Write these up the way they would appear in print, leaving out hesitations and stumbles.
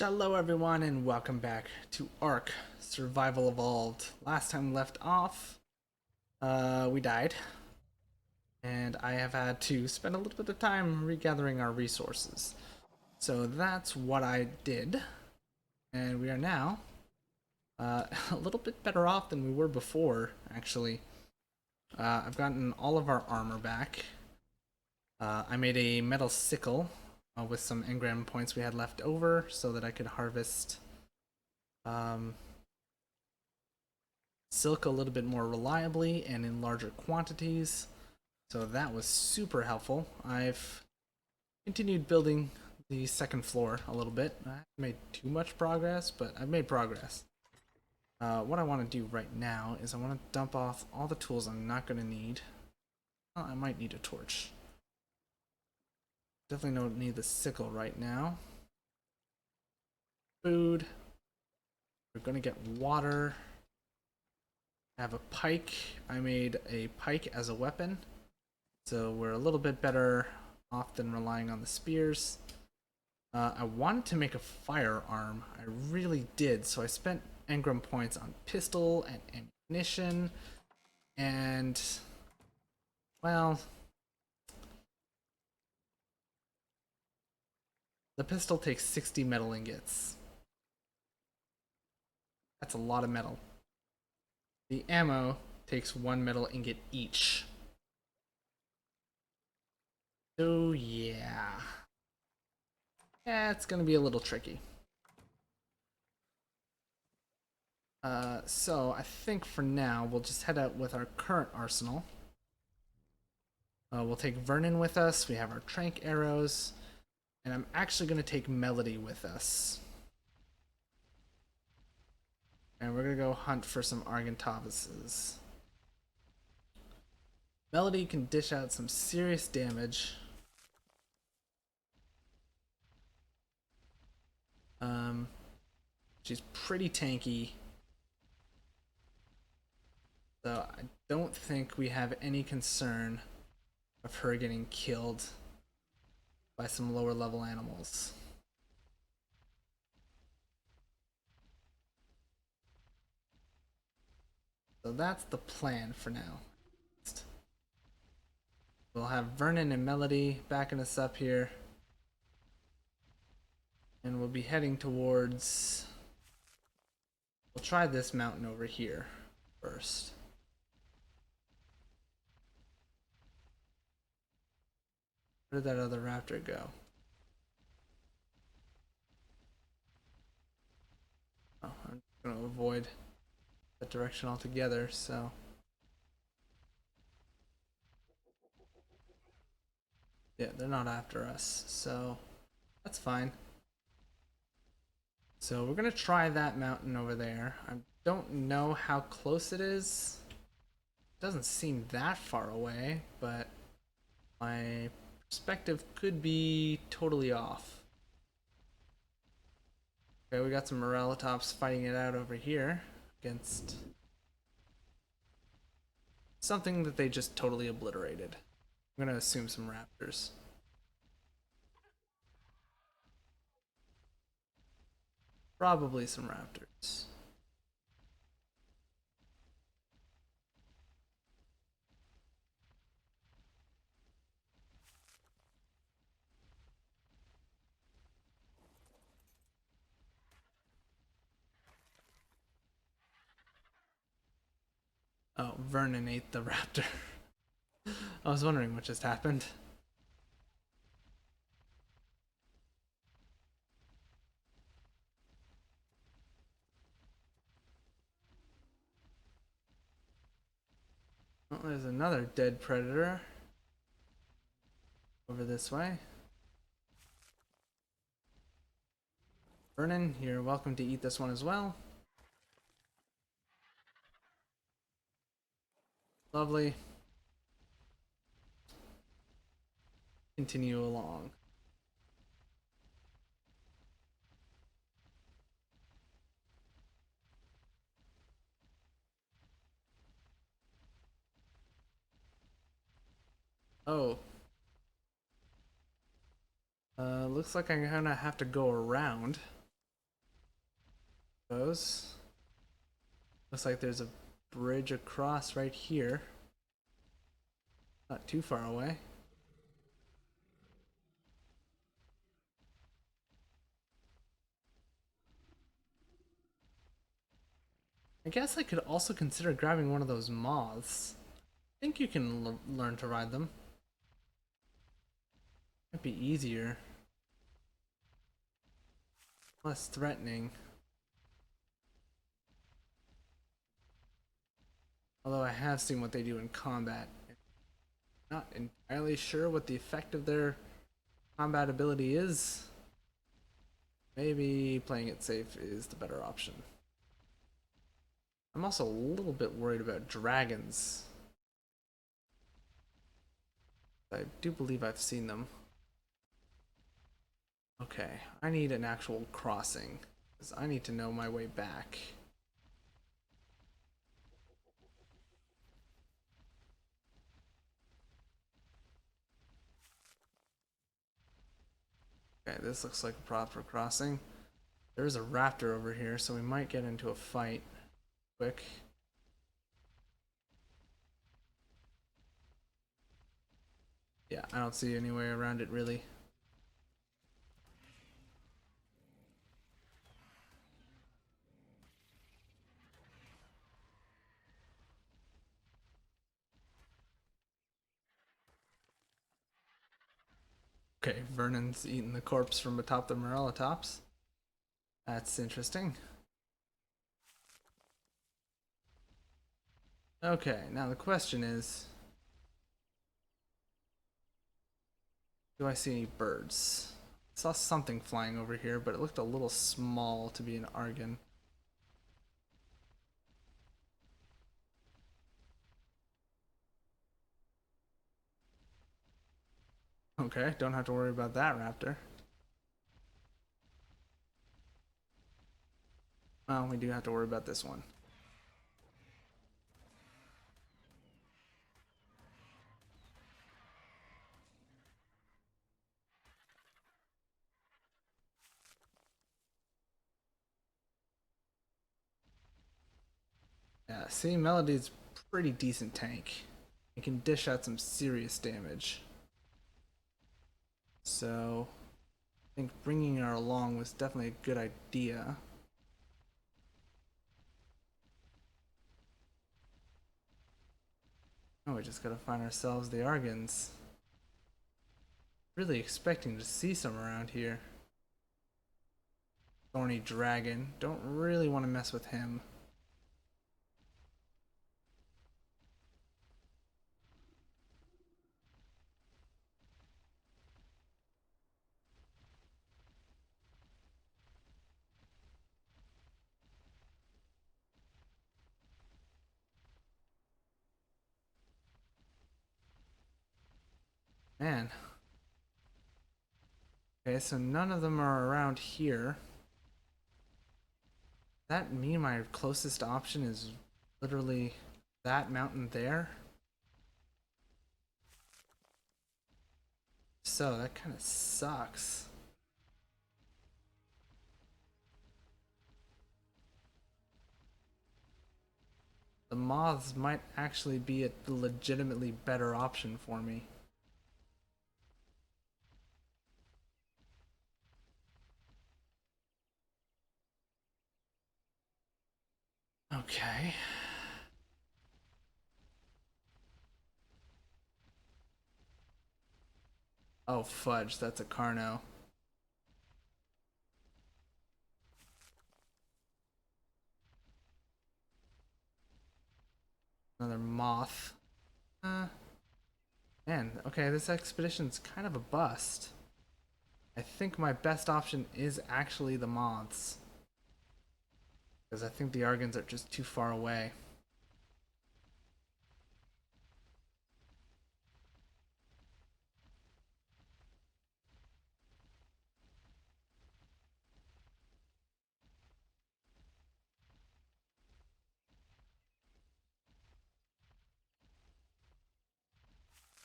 Hello everyone and welcome back to ARK Survival Evolved. Last time we left off, we died, and I have had to spend a little bit of time regathering our resources. So that's what I did, and we are now a little bit better off than we were before, actually. I've gotten all of our armor back. I made a metal sickle with some engram points we had left over so that I could harvest silk a little bit more reliably and in larger quantities. So that was super helpful. I've continued building the second floor a little bit. I haven't made too much progress, but I've made progress. What I want to do right now is I want to dump off all the tools I'm not going to need. Well, I might need a torch. Definitely don't need the sickle right now. Food. We're going to get water. I have a pike. I made a pike as a weapon. So we're a little bit better off than relying on the spears. I wanted to make a firearm. I really did. So I spent engram points on pistol and ammunition. And, well, the pistol takes 60 metal ingots. That's a lot of metal. The ammo takes 1 metal ingot each. So yeah. Yeah, it's gonna be a little tricky. So I think for now we'll just head out with our current arsenal. We'll take Vernon with us. We have our trank arrows, and I'm actually gonna take Melody with us. And we're gonna go hunt for some Argentavises. Melody can dish out some serious damage. She's pretty tanky. So I don't think we have any concern of her getting killed by some lower level animals. So that's the plan for now. We'll have Vernon and Melody backing us up here. And we'll be heading towards... We'll try this mountain over here first. Where did that other raptor go? Oh, I'm going to avoid that direction altogether, so... Yeah, they're not after us, so that's fine. So we're gonna try that mountain over there. I don't know how close it is. It doesn't seem that far away, but my perspective could be totally off. Okay, we got some Morellatops fighting it out over here against something that they just totally obliterated. I'm gonna assume some raptors. Probably some raptors. Oh, Vernon ate the raptor. I was wondering what just happened. Well, there's another dead predator over this way. Vernon, you're welcome to eat this one as well. Lovely. Continue along. Oh. Looks like I'm gonna have to go around. suppose. Looks like there's a bridge across right here. Not too far away. I guess I could also consider grabbing one of those moths. I think you can learn to ride them. Might be easier. Less threatening. Although I have seen what they do in combat. Not entirely sure what the effect of their combat ability is. Maybe playing it safe is the better option. I'm also a little bit worried about dragons. I do believe I've seen them. Okay, I need an actual crossing, because I need to know my way back. Okay, this looks like a proper crossing. There's a raptor over here, so we might get into a fight quick. Yeah, I don't see any way around it really. Okay, Vernon's eating the corpse from atop the Morellatops. That's interesting. Okay, now the question is, do I see any birds? I saw something flying over here, but it looked a little small to be an Argon. Okay, don't have to worry about that raptor. Well, we do have to worry about this one. Yeah, see, Melody's pretty decent tank. It can dish out some serious damage. So, I think bringing her along was definitely a good idea. Oh, we just gotta find ourselves the Argons. Really expecting to see some around here. Thorny Dragon. Don't really want to mess with him. Man. Okay, so none of them are around here. That mean my closest option is literally that mountain there? So that kind of sucks. The moths might actually be a legitimately better option for me. Okay. Oh fudge, that's a Carno. Another moth. Uh, Man, okay, this expedition's kind of a bust. I think my best option is actually the moths. Because I think the Argons are just too far away.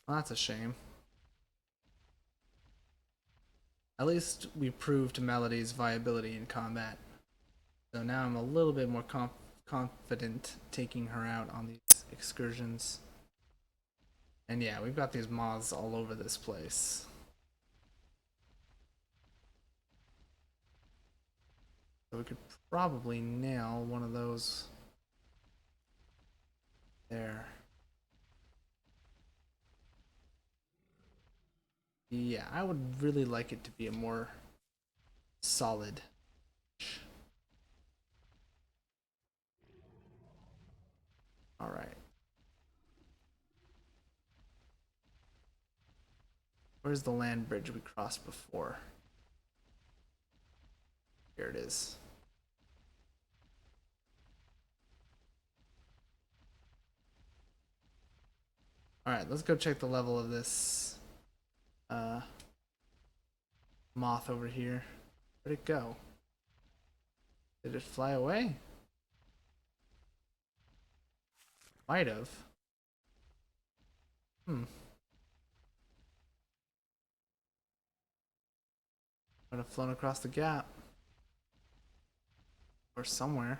Well, that's a shame. At least we proved Melody's viability in combat. So now I'm a little bit more confident taking her out on these excursions. And yeah, we've got these moths all over this place. So we could probably nail one of those there. Yeah, I would really like it to be a more solid. All right. Where's the land bridge we crossed before? Here it is. Alright, let's go check the level of this moth over here. Where'd it go? Did it fly away? Might have. Might have flown across the gap. Or somewhere.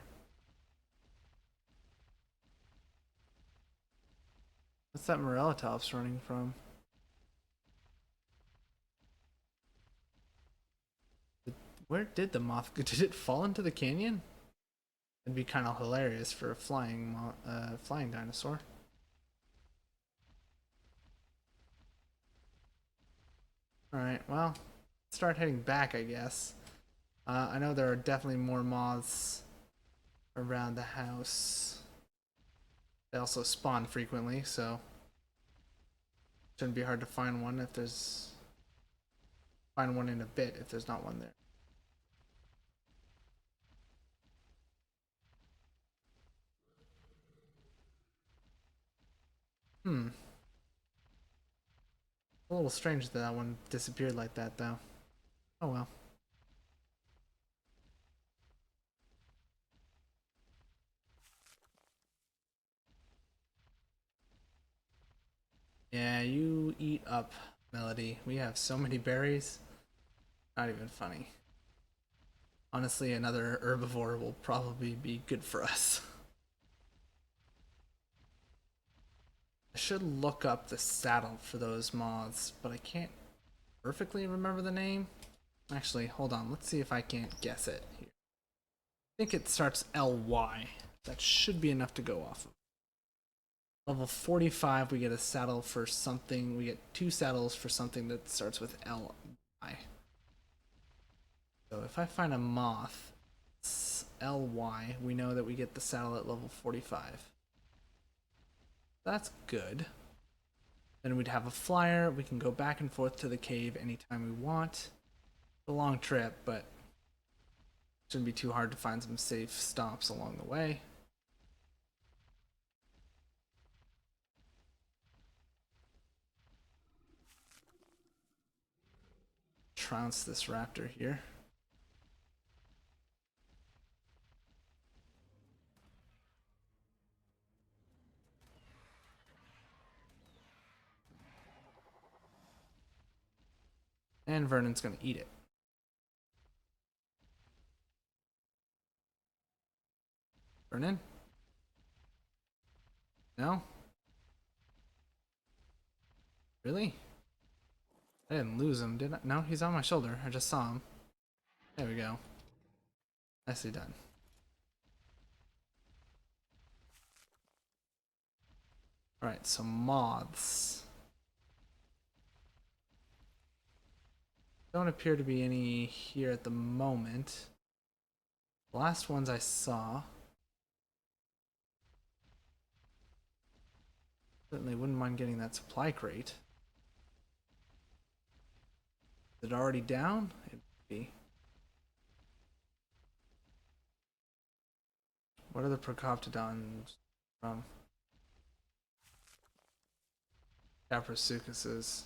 What's that Morellatops running from? Where did the moth go? Did it fall into the canyon? It'd be kind of hilarious for a flying dinosaur. Alright, well, start heading back, I guess. I know there are definitely more moths around the house. They also spawn frequently, so shouldn't be hard to find one if there's find one in a bit if there's not one there. A little strange that that one disappeared like that, though. Oh well. Yeah, you eat up, Melody. We have so many berries. Not even funny. Honestly, another herbivore will probably be good for us. I should look up the saddle for those moths, but I can't perfectly remember the name. Actually, hold on. Let's see if I can't guess it here. I think it starts LY. That should be enough to go off of. Level 45, we get a saddle for something. We get 2 saddles for something that starts with LY. So if I find a moth, it's LY, we know that we get the saddle at level 45. That's good. Then we'd have a flyer. We can go back and forth to the cave anytime we want. It's a long trip, but shouldn't be too hard to find some safe stops along the way. Trounce this raptor here. And Vernon's gonna eat it. Vernon? No? Really? I didn't lose him, did I? No, he's on my shoulder. I just saw him. There we go. Nicely done. Alright, so moths. Don't appear to be any here at the moment. The last ones I saw. Certainly wouldn't mind getting that supply crate. Is it already down? It would be. What are the Procoptodons from? Caprosuchuses.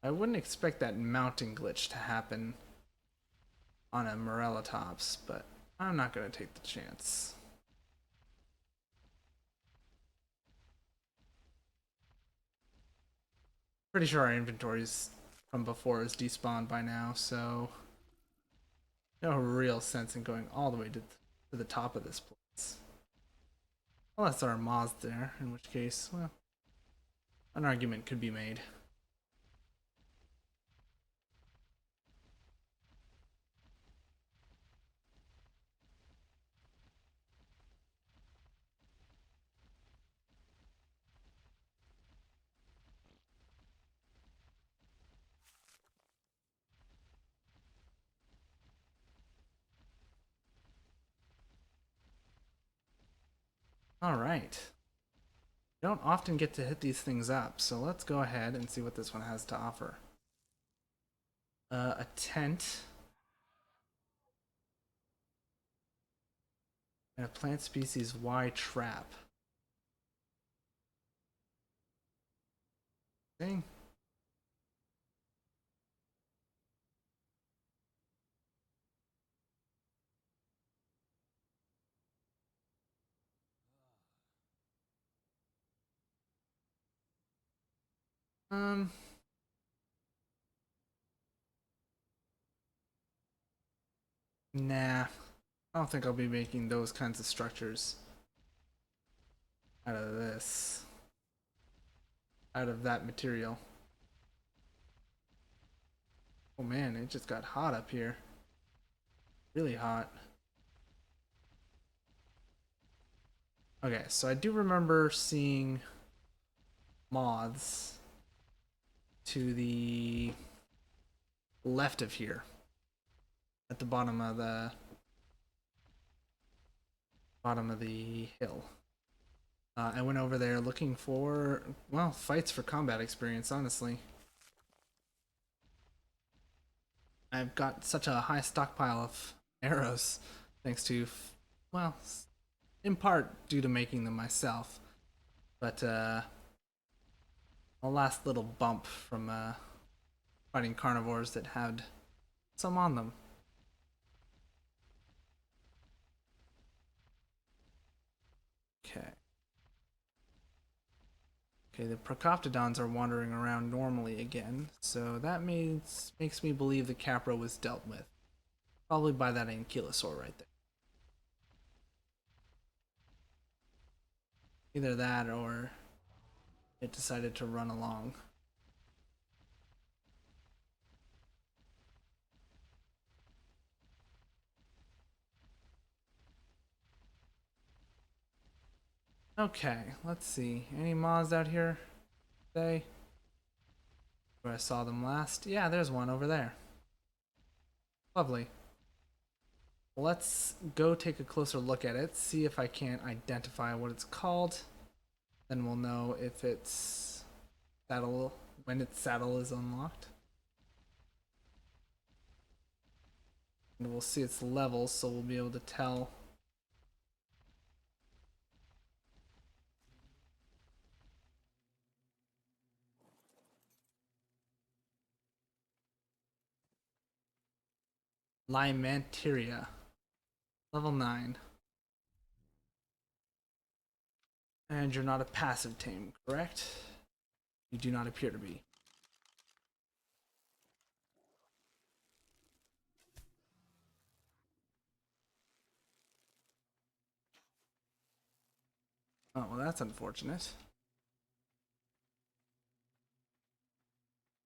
I wouldn't expect that mounting glitch to happen on a Morellatops, but I'm not going to take the chance. Pretty sure our inventories from before is despawned by now, so no real sense in going all the way to the top of this place. Unless there are moths there, in which case, well, an argument could be made. Alright. You don't often get to hit these things up, so let's go ahead and see what this one has to offer. A tent. And a plant species Y trap. Dang. Um, nah. I don't think I'll be making those kinds of structures out of this. Out of that material. Oh man, it just got hot up here. Really hot. Okay, so I do remember seeing moths to the left of here. At the bottom of the hill. I went over there looking for, well, fights for combat experience, honestly. I've got such a high stockpile of arrows, thanks to, well, in part due to making them myself. But, a last little bump from, fighting carnivores that had some on them. Okay. Okay, the Procoptodons are wandering around normally again, so that makes me believe the Capra was dealt with. Probably by that Ankylosaur right there. Either that or it decided to run along. Okay, let's see. Any moths out here today? Where I saw them last? Yeah, there's one over there. Lovely. Let's go take a closer look at it, see if I can't identify what it's called. Then we'll know if its saddle, when its saddle is unlocked. And we'll see its levels, so we'll be able to tell. Limanteria. Level 9. And you're not a passive tame, correct? You do not appear to be. Oh, well, that's unfortunate.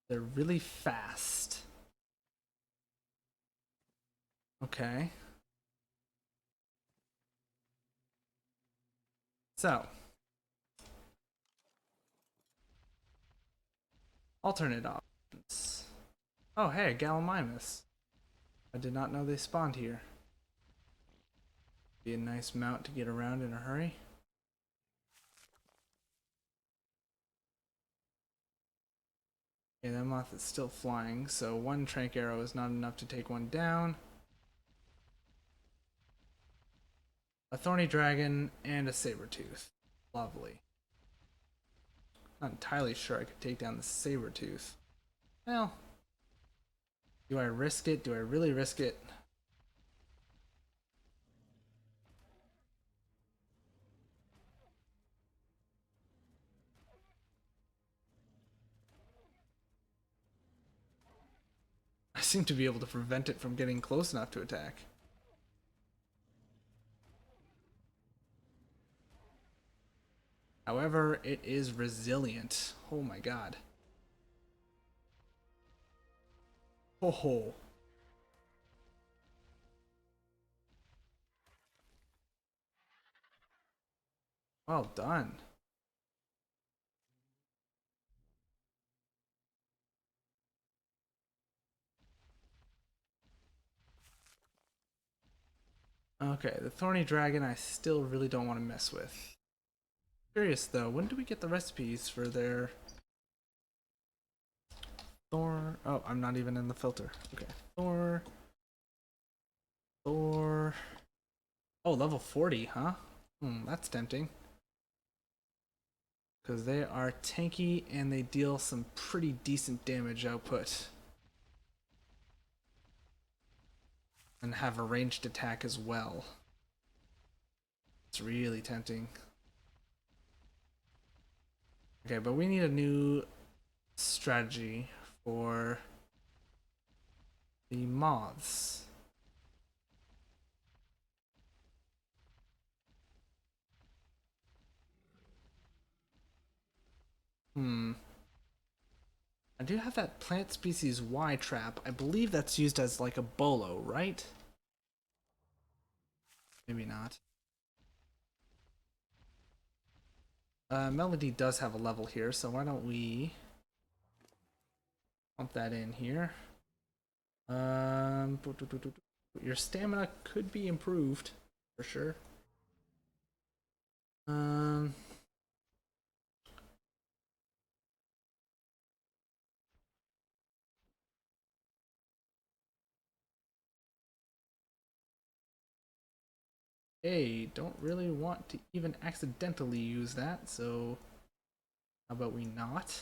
They're really fast. Okay. So, alternate options. Oh, hey, Gallimimus. I did not know they spawned here. Be a nice mount to get around in a hurry. Okay, that moth is still flying, so one trank arrow is not enough to take one down. A thorny dragon and a saber tooth. Lovely. Not entirely sure I could take down the saber tooth. Well, do I risk it? Do I really risk it? seem to be able to prevent it from getting close enough to attack. However, it is resilient. Oh my god. Ho ho. Well done. Okay, the thorny dragon I still really don't want to mess with. Curious though, when do we get the recipes for their Thor? Oh, I'm not even in the filter. Okay, Thor. Thor. Oh, level 40, huh? That's tempting. Because they are tanky and they deal some pretty decent damage output. And have a ranged attack as well. It's really tempting. Okay, but we need a new strategy for the moths. I do have that plant species Y trap. I believe that's used as like a bolo, right? Maybe not. Melody does have a level here, so why don't we pump that in here? Your stamina could be improved for sure. Um, hey, don't really want to even accidentally use that, so how about we not?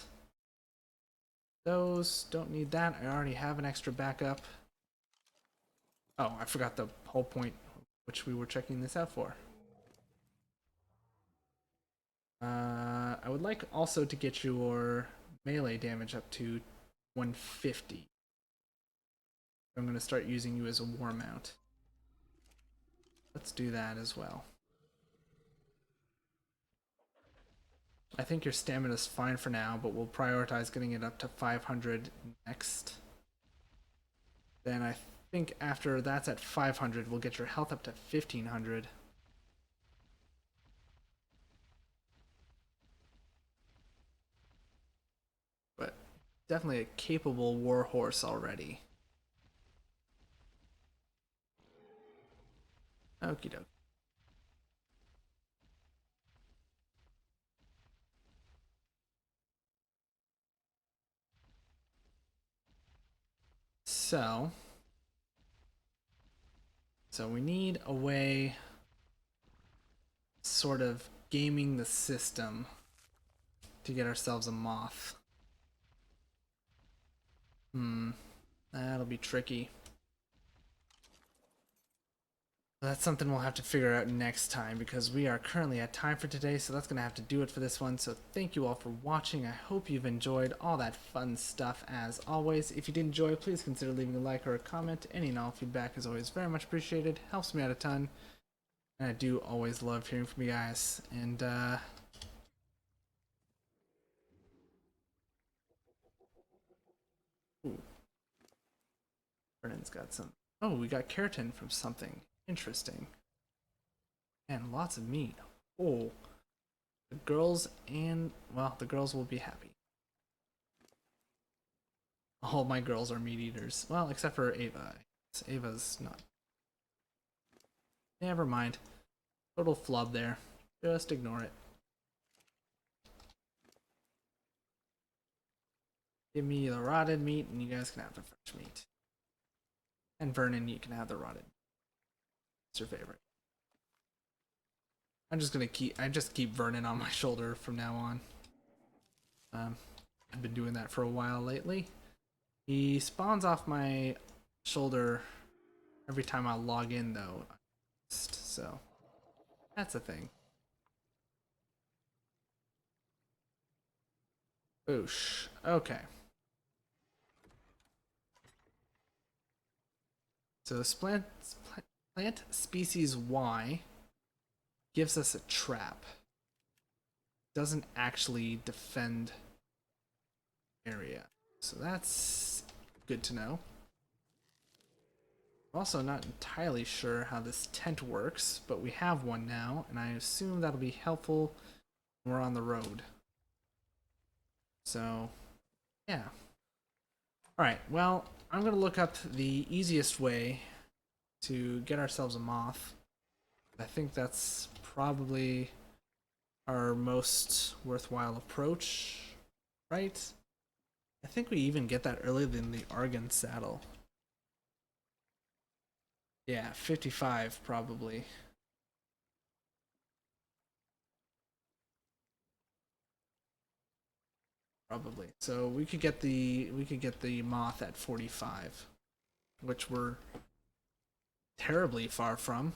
Those don't need that. I already have an extra backup. Oh, I forgot the whole point which we were checking this out for. I would like also to get your melee damage up to 150. I'm going to start using you as a war mount. Let's do that as well. I think your stamina is fine for now, but we'll prioritize getting it up to 500 next. Then I think after that's at 500, we'll get your health up to 1500. But definitely a capable warhorse already. Okie doke. So we need a way sort of gaming the system to get ourselves a moth. That'll be tricky. That's something we'll have to figure out next time because we are currently at time for today, so that's going to have to do it for this one. So thank you all for watching. I hope you've enjoyed all that fun stuff as always. If you did enjoy, please consider leaving a like or a comment. Any and all feedback is always very much appreciated. Helps me out a ton. And I do always love hearing from you guys. And, ooh, Vernon's got some. Oh, we got keratin from something. Interesting. And lots of meat. Oh, the girls and, well, the girls will be happy. All my girls are meat eaters. Well, except for Ava. Ava's not. Never mind. Total flub there. Just ignore it. Give me the rotted meat and you guys can have the fresh meat. And Vernon, you can have the rotted. It's your favorite. I just keep Vernon on my shoulder from now on. I've been doing that for a while lately. He spawns off my shoulder every time I log in though. So that's a thing. Boosh. Okay. So this plant species Y gives us a trap. Doesn't actually defend area. So that's good to know. I'm also not entirely sure how this tent works, but we have one now, and I assume that'll be helpful when we're on the road. So, yeah. Alright, well, I'm going to look up the easiest way to get ourselves a moth. I think that's probably our most worthwhile approach, right? I think we even get that earlier than the Argon saddle. Yeah, 55 probably. Probably. So we could get the moth at 45, which we're terribly far from.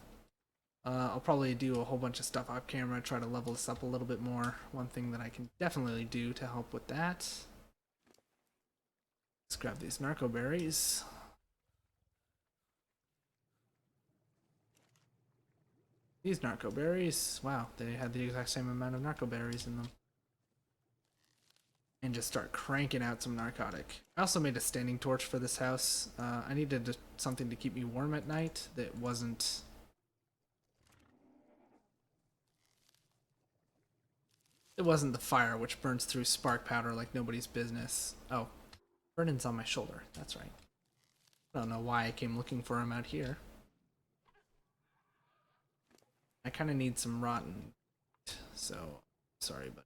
I'll probably do a whole bunch of stuff off camera, try to level this up a little bit more. One thing that I can definitely do to help with that. Let's grab these narco berries. These narco berries, wow, they had the exact same amount of narco berries in them. And just start cranking out some narcotic. I also made a standing torch for this house. I needed something to keep me warm at night that wasn't... It wasn't the fire, which burns through spark powder like nobody's business. Oh, Vernon's on my shoulder. That's right. I don't know why I came looking for him out here. I kind of need some rotten, so sorry, but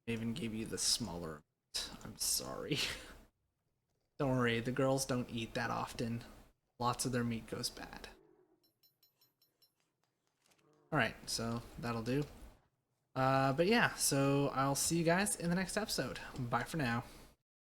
I even gave you the smaller. I'm sorry. Don't worry, the girls don't eat that often. Lots of their meat goes bad. Alright, so that'll do. But yeah, so I'll see you guys in the next episode. Bye for now.